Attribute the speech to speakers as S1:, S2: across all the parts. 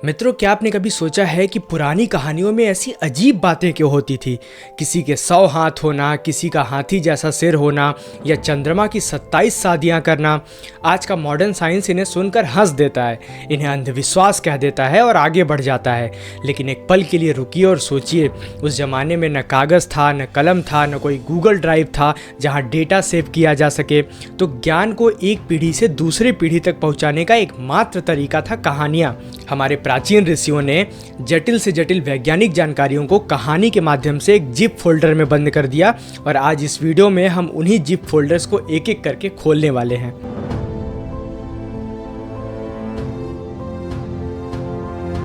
S1: मित्रों, क्या आपने कभी सोचा है कि पुरानी कहानियों में ऐसी अजीब बातें क्यों होती थी? किसी के 100 हाथ होना, किसी का हाथी जैसा सिर होना या चंद्रमा की 27 शादियां करना। आज का मॉडर्न साइंस इन्हें सुनकर हंस देता है, इन्हें अंधविश्वास कह देता है और आगे बढ़ जाता है। लेकिन एक पल के लिए रुकिए और सोचिए, उस जमाने में न कागज़ था, न कलम था, न कोई गूगल ड्राइव था जहाँ डेटा सेव किया जा सके। तो ज्ञान को एक पीढ़ी से दूसरी पीढ़ी तक पहुँचाने का एकमात्र तरीका था कहानियाँ। हमारे प्राचीन ऋषियों ने जटिल से जटिल वैज्ञानिक जानकारियों को कहानी के माध्यम से एक जिप फोल्डर में बंद कर दिया और आज इस वीडियो में हम उन्हीं जिप फोल्डर्स को एक एक करके खोलने वाले हैं।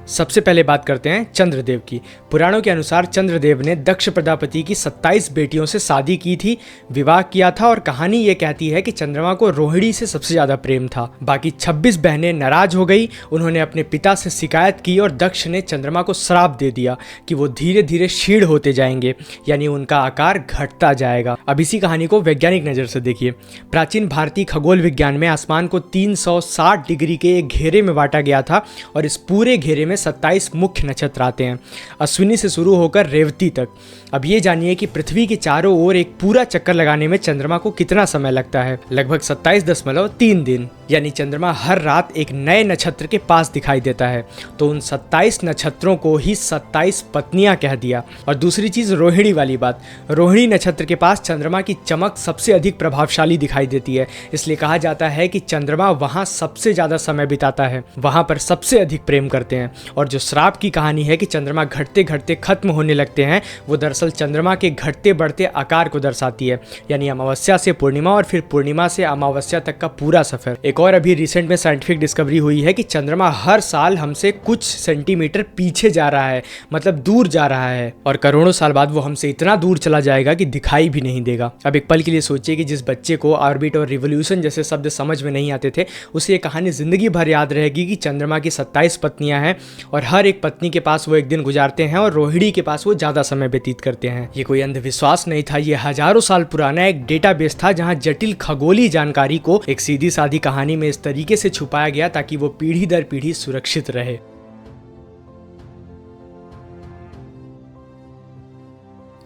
S1: सबसे पहले बात करते हैं चंद्रदेव की। पुराणों के अनुसार चंद्रदेव ने दक्ष प्रजापति की 27 बेटियों से शादी की थी, विवाह किया था और कहानी ये कहती है कि चंद्रमा को रोहिणी से सबसे ज्यादा प्रेम था। बाकी 26 बहनें नाराज हो गई, उन्होंने अपने पिता से शिकायत की और दक्ष ने चंद्रमा को श्राप दे दिया कि वो धीरे धीरे क्षीण होते जाएंगे, यानी उनका आकार घटता जाएगा। अब इसी कहानी को वैज्ञानिक नजर से देखिए। प्राचीन भारतीय खगोल विज्ञान में आसमान को 360 डिग्री के एक घेरे में बांटा गया था और इस पूरे घेरे में 27 मुख्य नक्षत्र आते हैं, अश्विनी से शुरू होकर रेवती तक। अब ये जानिए कि पृथ्वी के चारों ओर एक पूरा चक्कर लगाने में चंद्रमा को कितना समय लगता है। लगभग 27.3 दिन, यानी चंद्रमा हर रात एक नए नक्षत्र के पास दिखाई देता है। तो उन 27 नक्षत्रों को ही 27 पत्नियां कह दिया। और दूसरी चीज रोहिणी वाली बात, रोहिणी नक्षत्र के पास चंद्रमा की चमक सबसे अधिक प्रभावशाली दिखाई देती है, इसलिए कहा जाता है कि चंद्रमा वहां सबसे ज्यादा समय बिताता है, वहां पर सबसे अधिक प्रेम करते हैं। और जो श्राप की कहानी है कि चंद्रमा घटते घटते खत्म होने लगते हैं, वो दरअसल चंद्रमा के घटते बढ़ते आकार को दर्शाती है, यानी अमावस्या से पूर्णिमा और फिर पूर्णिमा से अमावस्या तक का पूरा सफर। एक और अभी रिसेंट में साइंटिफिक डिस्कवरी हुई है कि चंद्रमा हर साल हमसे कुछ सेंटीमीटर पीछे जा रहा है, मतलब दूर जा रहा है, और करोड़ों साल बाद वो हमसे इतना दूर चला जाएगा कि दिखाई भी नहीं देगा। अब एक पल के लिए सोचिए कि जिस बच्चे को ऑर्बिट और रिवोल्यूशन जैसे शब्द समझ में नहीं आते थे, उसे ये कहानी जिंदगी भर याद रहेगी कि चंद्रमा की 27 पत्नियां हैं और हर एक पत्नी के पास वो एक दिन गुजारते हैं और रोहिणी के पास वो ज्यादा समय व्यतीत करते हैं। ये कोई अंधविश्वास नहीं था, ये हजारों साल पुराना एक डेटाबेस था जहां जटिल खगोलीय जानकारी को एक सीधी सादी कहानी में इस तरीके से छुपाया गया ताकि वो पीढ़ी दर पीढ़ी सुरक्षित रहे।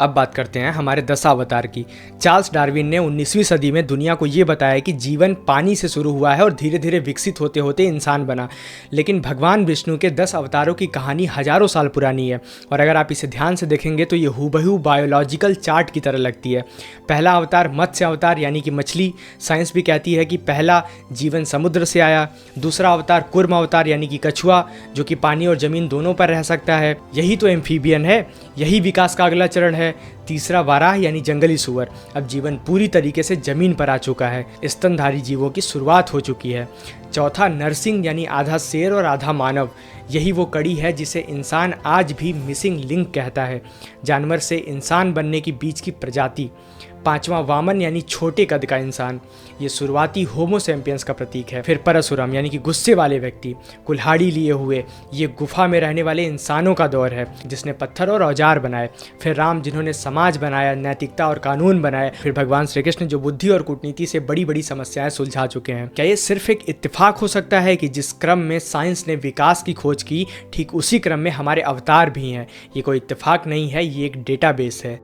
S1: अब बात करते हैं हमारे दशावतार की। चार्ल्स डार्विन ने 19वीं सदी में दुनिया को ये बताया कि जीवन पानी से शुरू हुआ है और धीरे धीरे विकसित होते होते इंसान बना। लेकिन भगवान विष्णु के 10 अवतारों की कहानी हजारों साल पुरानी है और अगर आप इसे ध्यान से देखेंगे तो ये हूबहू बायोलॉजिकल चार्ट की तरह लगती है। पहला अवतार मत्स्य अवतार यानी कि मछली, साइंस भी कहती है कि पहला जीवन समुद्र से आया। दूसरा अवतार कुर्म अवतार यानी कि कछुआ, जो कि पानी और जमीन दोनों पर रह सकता है। यही तो एम्फीबियन है, यही विकास का अगला चरण है। तीसरा वाराह यानी जंगली सुअर, अब जीवन पूरी तरीके से जमीन पर आ चुका है, स्तनधारी जीवों की शुरुआत हो चुकी है। चौथा नरसिंह यानी आधा शेर और आधा मानव, यही वो कड़ी है जिसे इंसान आज भी मिसिंग लिंक कहता है, जानवर से इंसान बनने की बीच की प्रजाति। पांचवा वामन यानी छोटे कद का इंसान, ये शुरुआती होमो सैपियंस का प्रतीक है। फिर परशुराम यानी कि गुस्से वाले व्यक्ति, कुल्हाड़ी लिए हुए, ये गुफा में रहने वाले इंसानों का दौर है जिसने पत्थर और औजार बनाए। फिर राम जिन्होंने समाज बनाया, नैतिकता और कानून बनाए। फिर भगवान श्री कृष्ण जो बुद्धि और कूटनीति से बड़ी बड़ी समस्याएं सुलझा चुके हैं। क्या ये सिर्फ एक इत्तेफाक हो सकता है कि जिस क्रम में साइंस ने विकास की खोज की, ठीक उसी क्रम में हमारे अवतार भी हैं? ये कोई इत्तेफाक नहीं है, ये एक डेटाबेस है।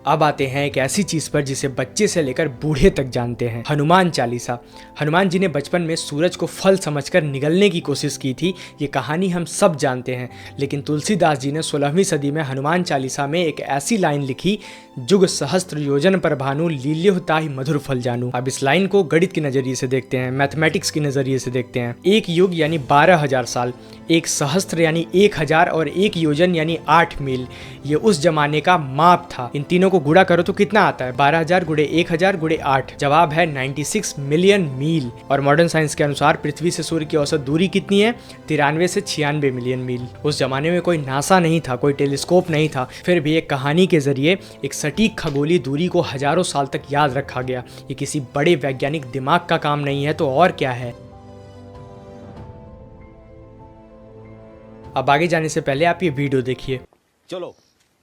S1: अब आते हैं एक ऐसी चीज पर जिसे बच्चे से लेकर बूढ़े तक जानते हैं, हनुमान चालीसा। हनुमान जी ने बचपन में सूरज को फल समझकर निगलने की कोशिश की थी, ये कहानी हम सब जानते हैं। लेकिन तुलसीदास जी ने 16वीं सदी में हनुमान चालीसा में एक ऐसी लाइन लिखी, जुग सहस्त्र योजन पर भानु लील्यो ताहि मधुर फल जानू। अब इस लाइन को गणित के नजरिए से देखते हैं, मैथमेटिक्स के नजरिए से देखते हैं। एक युग यानी 12,000 साल, एक सहस्त्र यानी 1000 और एक योजन यानी 8 मील, ये उस जमाने का माप था। इन तीनों को गुणा करो तो कितना आता है? 12,000 गुणे 1000 गुणे 8, जवाब है 96 मिलियन मील। और मॉडर्न साइंस के अनुसार पृथ्वी से सूर्य की औसत दूरी कितनी है? 93 से 96 मिलियन मील। उस जमाने में कोई नासा नहीं था, कोई टेलीस्कोप नहीं था, फिर भी एक कहानी के जरिए एक सटीक खगोलीय दूरी को हजारों साल तक याद रखा गया। ये किसी बड़े वैज्ञानिक दिमाग का काम नहीं है तो और क्या है? अब आगे जाने से पहले आप ये वीडियो देखिए।
S2: चलो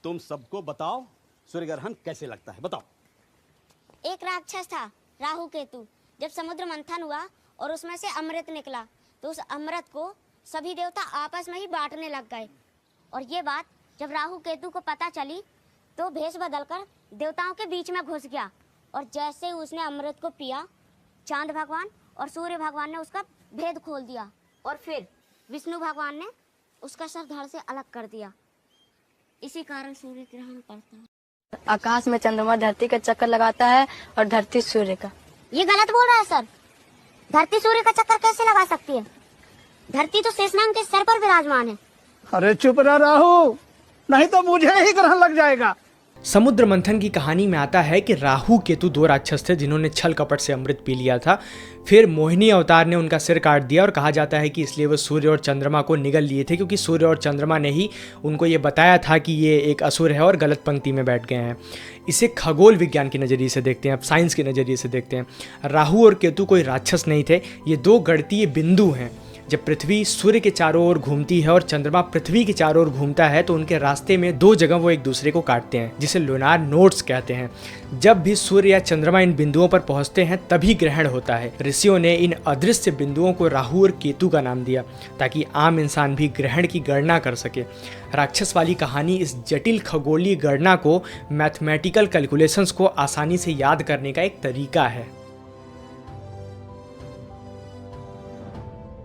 S2: तुम सबको बताओ सूर्य ग्रहण कैसे लगता है, बताओ।
S3: एक राक्षस था राहु केतु, जब समुद्र मंथन हुआ और उसमें से अमृत निकला तो उस अमृत को सभी देवता आपस में ही बांटने लग गए। और ये बात जब राहु केतु को पता चली तो भेष बदलकर देवताओं के बीच में घुस गया और जैसे उसने अमृत को पिया, चांद भगवान और सूर्य भगवान ने उसका भेद खोल दिया और फिर विष्णु भगवान ने उसका सर धड़ से अलग कर दिया। इसी कारण सूर्य ग्रहण पड़ता है।
S4: आकाश में चंद्रमा धरती का चक्कर लगाता है और धरती सूर्य का।
S3: ये गलत बोल रहा है सर। धरती सूर्य का चक्कर कैसे लगा सकती है? धरती तो शेषनाग के सर पर विराजमान है।
S5: अरे चुप रह राहु, नहीं तो मुझे ही ग्रहण लग जाएगा।
S1: समुद्र मंथन की कहानी में आता है कि राहु केतु दो राक्षस थे जिन्होंने छल कपट से अमृत पी लिया था। फिर मोहिनी अवतार ने उनका सिर काट दिया और कहा जाता है कि इसलिए वो सूर्य और चंद्रमा को निगल लिए थे, क्योंकि सूर्य और चंद्रमा ने ही उनको ये बताया था कि ये एक असुर है और गलत पंक्ति में बैठ गए हैं। इसे खगोल विज्ञान के नज़रिए से देखते हैं, अब साइंस के नज़रिए से देखते हैं। राहु और केतु कोई राक्षस नहीं थे, ये दो गणितीय बिंदु हैं। जब पृथ्वी सूर्य के चारों ओर घूमती है और चंद्रमा पृथ्वी के चारों ओर घूमता है तो उनके रास्ते में दो जगह वो एक दूसरे को काटते हैं, जिसे लूनार नोड्स कहते हैं। जब भी सूर्य या चंद्रमा इन बिंदुओं पर पहुंचते हैं तभी ग्रहण होता है। ऋषियों ने इन अदृश्य बिंदुओं को राहु और केतु का नाम दिया ताकि आम इंसान भी ग्रहण की गणना कर सके। राक्षस वाली कहानी इस जटिल खगोलीय गणना को, मैथमेटिकल कैलकुलेशंस को आसानी से याद करने का एक तरीका है।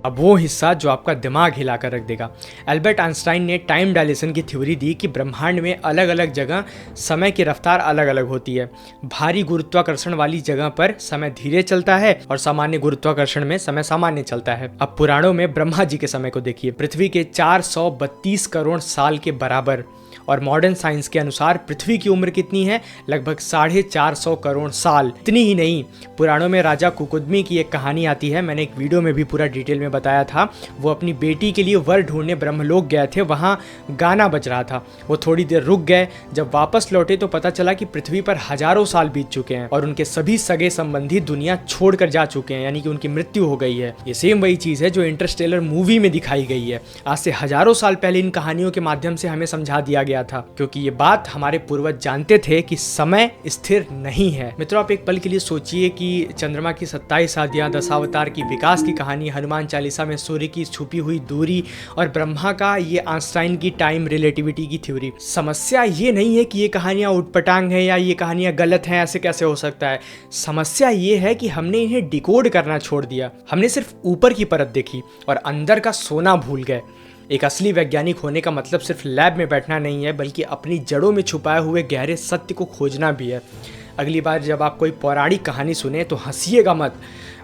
S1: अब वो हिस्सा जो आपका दिमाग हिलाकर रख देगा। एल्बर्ट आइंस्टाइन ने टाइम डायलेशन की थ्योरी दी कि ब्रह्मांड में अलग अलग जगह समय की रफ्तार अलग अलग होती है। भारी गुरुत्वाकर्षण वाली जगह पर समय धीरे चलता है और सामान्य गुरुत्वाकर्षण में समय सामान्य चलता है। अब पुराणों में ब्रह्मा जी के समय को देखिए, पृथ्वी के 432 करोड़ साल के बराबर। और मॉडर्न साइंस के अनुसार पृथ्वी की उम्र कितनी है? लगभग 450 करोड़ साल। इतनी ही नहीं, पुराणों में राजा कुकुदमी की एक कहानी आती है, मैंने एक वीडियो में भी पूरा डिटेल में बताया था। वो अपनी बेटी के लिए वर ढूंढने ब्रह्मलोक गए थे, वहाँ गाना बज रहा था। वो थोड़ी देर रुक गए, जब वापस लौटे तो पता चला कि पृथ्वी पर हजारों साल बीत चुके हैं और उनके सभी सगे संबंधी दुनिया छोड़कर जा चुके हैं, यानी कि उनकी मृत्यु हो गई है। ये सेम वही चीज़ है जो इंटरस्टेलर मूवी में दिखाई गई है। आज से हजारों साल पहले इन कहानियों के माध्यम से हमें समझा दिया गया था, क्योंकि ये बात हमारे पूर्वज जानते थे कि समय स्थिर नहीं है। मित्रों, आप एक पल के लिए सोचिए कि चंद्रमा की 27 आदियाँ, दशावतार की विकास की कहानी, हनुमान चालीसा में सूर्य की छुपी हुई दूरी और ब्रह्मा का ये आइंस्टाइन की टाइम रिलेटिविटी की थ्योरी। समस्या ये नहीं है कि ये कहानियाँ उटपटांग हैं या ये कहानियाँ गलत हैं, ऐसे कैसे हो सकता है। समस्या ये है कि हमने इन्हें डिकोड करना छोड़ दिया। हमने सिर्फ ऊपर की परत देखी और अंदर का सोना भूल गए। एक असली वैज्ञानिक होने का मतलब सिर्फ लैब में बैठना नहीं है, बल्कि अपनी जड़ों में छुपाए हुए गहरे सत्य को खोजना भी है। अगली बार जब आप कोई पौराणिक कहानी सुने तो हंसिएगा मत,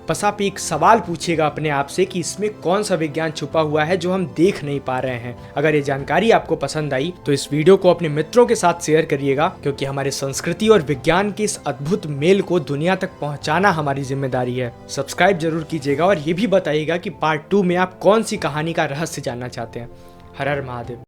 S1: बस आप एक सवाल पूछिएगा अपने आप से कि इसमें कौन सा विज्ञान छुपा हुआ है जो हम देख नहीं पा रहे हैं। अगर ये जानकारी आपको पसंद आई तो इस वीडियो को अपने मित्रों के साथ शेयर करिएगा, क्योंकि हमारे संस्कृति और विज्ञान के इस अद्भुत मेल को दुनिया तक पहुंचाना हमारी जिम्मेदारी है। सब्सक्राइब जरूर कीजिएगा और ये भी बताइएगा कि पार्ट 2 में आप कौन सी कहानी का रहस्य जानना चाहते हैं। हर हर महादेव।